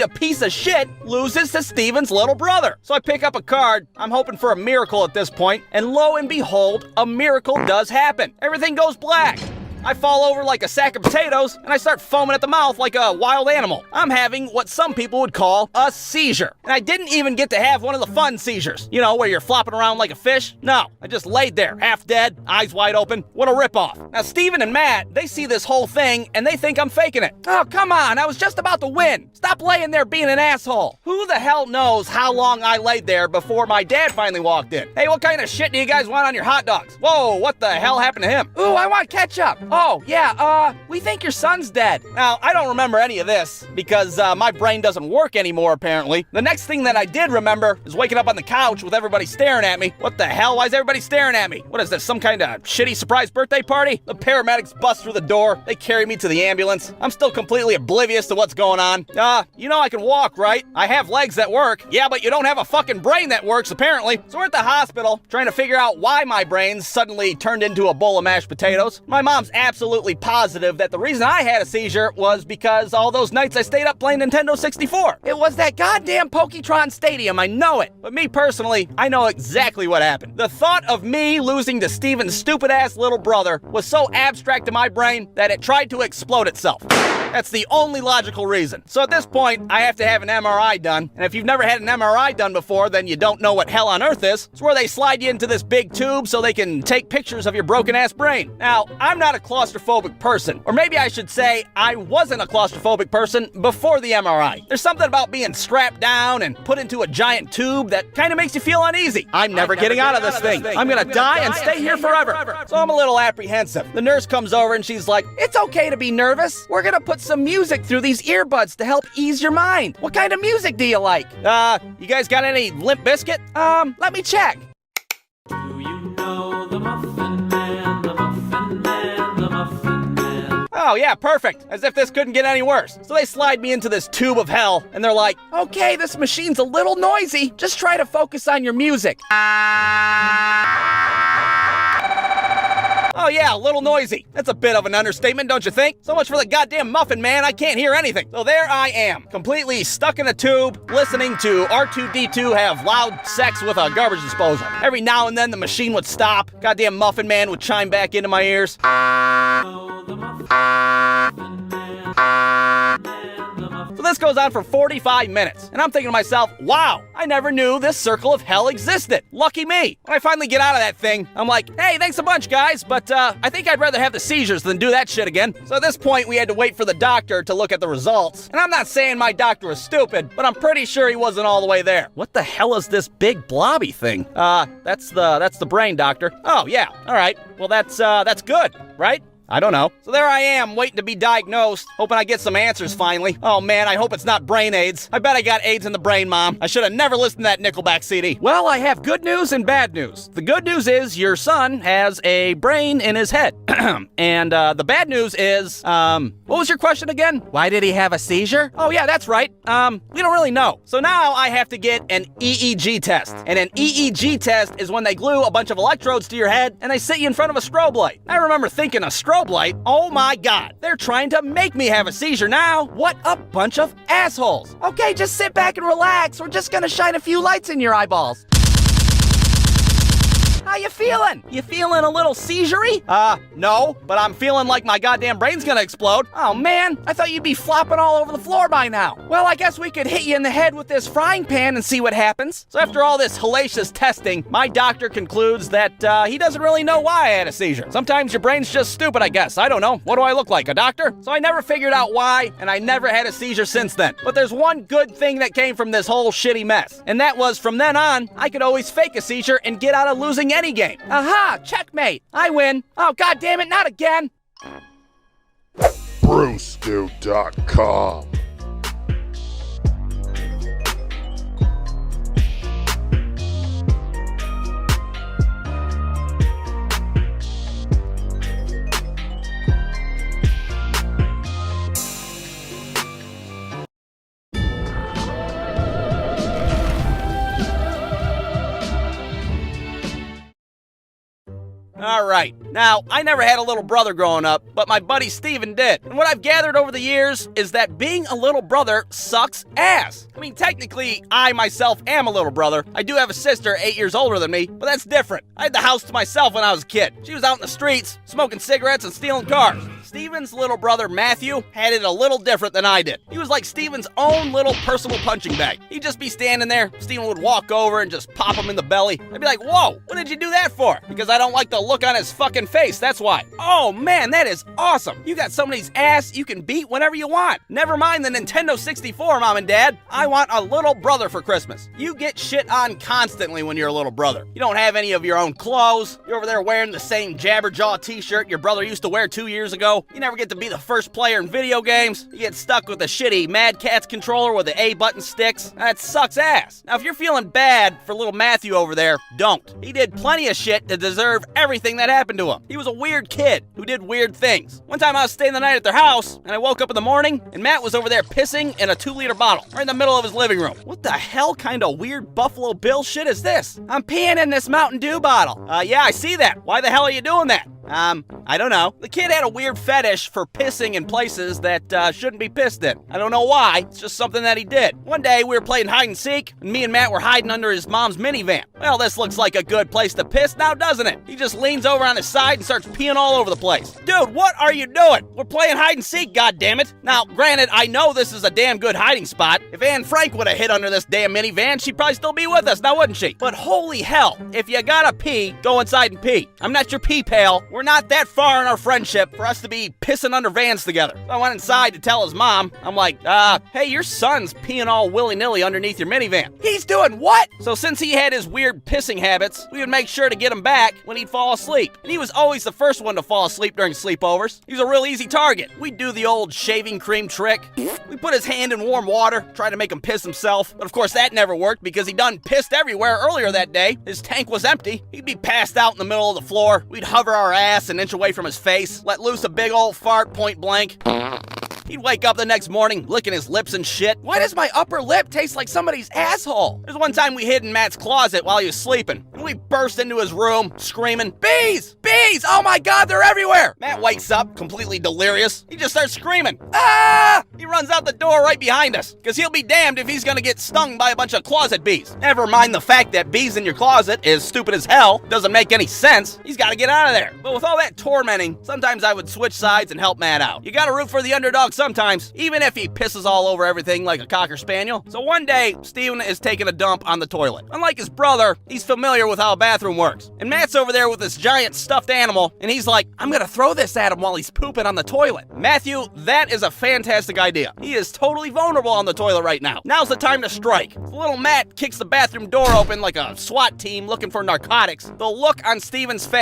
a piece of shit loses to Steven's little brother. So I pick up a card. I'm hoping for a miracle at this point, and lo and behold, a miracle does happen. Everything goes black. I fall over like a sack of potatoes, and I start foaming at the mouth like a wild animal. I'm having what some people would call a seizure. And I didn't even get to have one of the fun seizures. You know, where you're flopping around like a fish. No, I just laid there, half dead, eyes wide open. What a ripoff. Now, Steven and Matt, they see this whole thing, and they think I'm faking it. Oh, come on, I was just about to win. Stop laying there being an asshole. Who the hell knows how long I laid there before my dad finally walked in? Hey, what kind of shit do you guys want on your hot dogs? Whoa, what the hell happened to him? Ooh, I want ketchup. Oh, yeah, we think your son's dead. Now, I don't remember any of this because my brain doesn't work anymore, apparently. The next thing that I did remember is waking up on the couch with everybody staring at me. What the hell? Why is everybody staring at me? What is this, some kind of shitty surprise birthday party? The paramedics bust through the door. They carry me to the ambulance. I'm still completely oblivious to what's going on. You know I can walk, right? I have legs that work. Yeah, but you don't have a fucking brain that works, apparently. So we're at the hospital trying to figure out why my brain suddenly turned into a bowl of mashed potatoes. My mom's absolutely positive that the reason I had a seizure was because all those nights I stayed up playing Nintendo 64. It was that goddamn Poketron Stadium, I know it. But me personally, I know exactly what happened. The thought of me losing to Steven's stupid-ass little brother was so abstract to my brain that it tried to explode itself. That's the only logical reason. So at this point, I have to have an MRI done. And if you've never had an MRI done before, then you don't know what hell on earth is. It's where they slide you into this big tube so they can take pictures of your broken-ass brain. Now, I'm not a claustrophobic person. Or maybe I should say I wasn't a claustrophobic person before the MRI. There's something about being strapped down and put into a giant tube that kind of makes you feel uneasy. I'm never getting out of this thing. I'm gonna die and stay here forever. So I'm a little apprehensive. The nurse comes over and she's like, "It's okay to be nervous. We're gonna put some music through these earbuds to help ease your mind. What kind of music do you like? You guys got any Limp Bizkit? Let me check." Do you know the Muffin Man, the Muffin Man, the Muffin Man? Oh yeah, perfect. As if this couldn't get any worse. So they slide me into this tube of hell, and they're like, "Okay, this machine's a little noisy. Just try to focus on your music." Oh yeah, a little noisy. That's a bit of an understatement, don't you think? So much for the goddamn Muffin Man, I can't hear anything. So there I am, completely stuck in a tube, listening to R2-D2 have loud sex with a garbage disposal. Every now and then the machine would stop. Goddamn Muffin Man would chime back into my ears. Oh, the Muffin Man, So this goes on for 45 minutes, and I'm thinking to myself, wow, I never knew this circle of hell existed. Lucky me. When I finally get out of that thing, I'm like, hey, thanks a bunch, guys, but I think I'd rather have the seizures than do that shit again. So at this point, we had to wait for the doctor to look at the results. And I'm not saying my doctor was stupid, but I'm pretty sure he wasn't all the way there. What the hell is this big blobby thing? That's the brain, doctor. Oh, yeah, all right. Well, that's good, right? I don't know. So there I am, waiting to be diagnosed, hoping I get some answers finally. Oh man, I hope it's not brain AIDS. I bet I got AIDS in the brain, Mom. I should have never listened to that Nickelback CD. Well, I have good news and bad news. The good news is your son has a brain in his head. And the bad news is, what was your question again? Why did he have a seizure? Oh yeah, that's right. We don't really know. So now I have to get an EEG test. And an EEG test is when they glue a bunch of electrodes to your head and they sit you in front of a strobe light. I remember thinking a strobe light, oh my god, they're trying to make me have a seizure now. What a bunch of assholes. Okay, just sit back and relax. We're just gonna shine a few lights in your eyeballs. How you feeling? You feeling a little seizure-y? No, but I'm feeling like my goddamn brain's gonna explode. Oh man, I thought you'd be flopping all over the floor by now. Well, I guess we could hit you in the head with this frying pan and see what happens. So after all this hellacious testing, my doctor concludes that he doesn't really know why I had a seizure. Sometimes your brain's just stupid, I guess. I don't know. What do I look like, a doctor? So I never figured out why, and I never had a seizure since then. But there's one good thing that came from this whole shitty mess, and that was from then on, I could always fake a seizure and get out of losing any game. Aha! Checkmate! I win! Oh, god damn it, not again! Brewstew.com. Alright, now, I never had a little brother growing up, but my buddy Steven did. And what I've gathered over the years is that being a little brother sucks ass. I mean, technically, I myself am a little brother. I do have a sister 8 years older than me, but that's different. I had the house to myself when I was a kid. She was out in the streets, smoking cigarettes and stealing cars. Steven's little brother, Matthew, had it a little different than I did. He was like Steven's own little personal punching bag. He'd just be standing there, Steven would walk over and just pop him in the belly. I'd be like, whoa, what did you do that for? Because I don't like the look on his fucking face, that's why. Oh man, that is awesome. You got somebody's ass you can beat whenever you want. Never mind the Nintendo 64, Mom and Dad. I want a little brother for Christmas. You get shit on constantly when you're a little brother. You don't have any of your own clothes. You're over there wearing the same Jabberjaw t-shirt your brother used to wear 2 years ago. You never get to be the first player in video games. You get stuck with the shitty Mad Catz controller where the A button sticks. That sucks ass. Now, if you're feeling bad for little Matthew over there, don't. He did plenty of shit to deserve everything that happened to him. He was a weird kid who did weird things. One time I was staying the night at their house, and I woke up in the morning, and Matt was over there pissing in a 2-liter bottle, right in the middle of his living room. What the hell kind of weird Buffalo Bill shit is this? I'm peeing in this Mountain Dew bottle. Yeah, I see that. Why the hell are you doing that? I don't know. The kid had a weird fetish for pissing in places that shouldn't be pissed in. I don't know why, it's just something that he did. One day, we were playing hide and seek, and me and Matt were hiding under his mom's minivan. Well, this looks like a good place to piss now, doesn't it? He just leans over on his side and starts peeing all over the place. Dude, what are you doing? We're playing hide and seek, goddammit. Now, granted, I know this is a damn good hiding spot. If Anne Frank would have hid under this damn minivan, she'd probably still be with us, now wouldn't she? But holy hell, if you gotta pee, go inside and pee. I'm not your pee pal. We're not that far in our friendship for us to be pissing under vans together. So I went inside to tell his mom. I'm like, hey, your son's peeing all willy-nilly underneath your minivan. He's doing what? So since he had his weird pissing habits, we would make sure to get him back when he'd fall asleep. And he was always the first one to fall asleep during sleepovers. He was a real easy target. We'd do the old shaving cream trick. We put his hand in warm water, try to make him piss himself. But of course that never worked because he done pissed everywhere earlier that day. His tank was empty. He'd be passed out in the middle of the floor. We'd hover our ass an inch away from his face, let loose a big old fart point blank. He'd wake up the next morning, licking his lips and shit. Why does my upper lip taste like somebody's asshole? There's one time we hid in Matt's closet while he was sleeping, and we burst into his room, screaming, "Bees! Bees! Oh my God, they're everywhere!" Matt wakes up, completely delirious. He just starts screaming, "Ah!" He runs out the door right behind us, because he'll be damned if he's gonna get stung by a bunch of closet bees. Never mind the fact that bees in your closet is stupid as hell, doesn't make any sense. He's gotta get out of there. But with all that tormenting, sometimes I would switch sides and help Matt out. You gotta root for the underdog sometimes, even if he pisses all over everything like a Cocker Spaniel. So one day, Steven is taking a dump on the toilet. Unlike his brother, he's familiar with how a bathroom works. And Matt's over there with this giant stuffed animal, and he's like, I'm gonna throw this at him while he's pooping on the toilet. Matthew, that is a fantastic idea. He is totally vulnerable on the toilet right now. Now's the time to strike. If little Matt kicks the bathroom door open like a SWAT team looking for narcotics, the look on Steven's face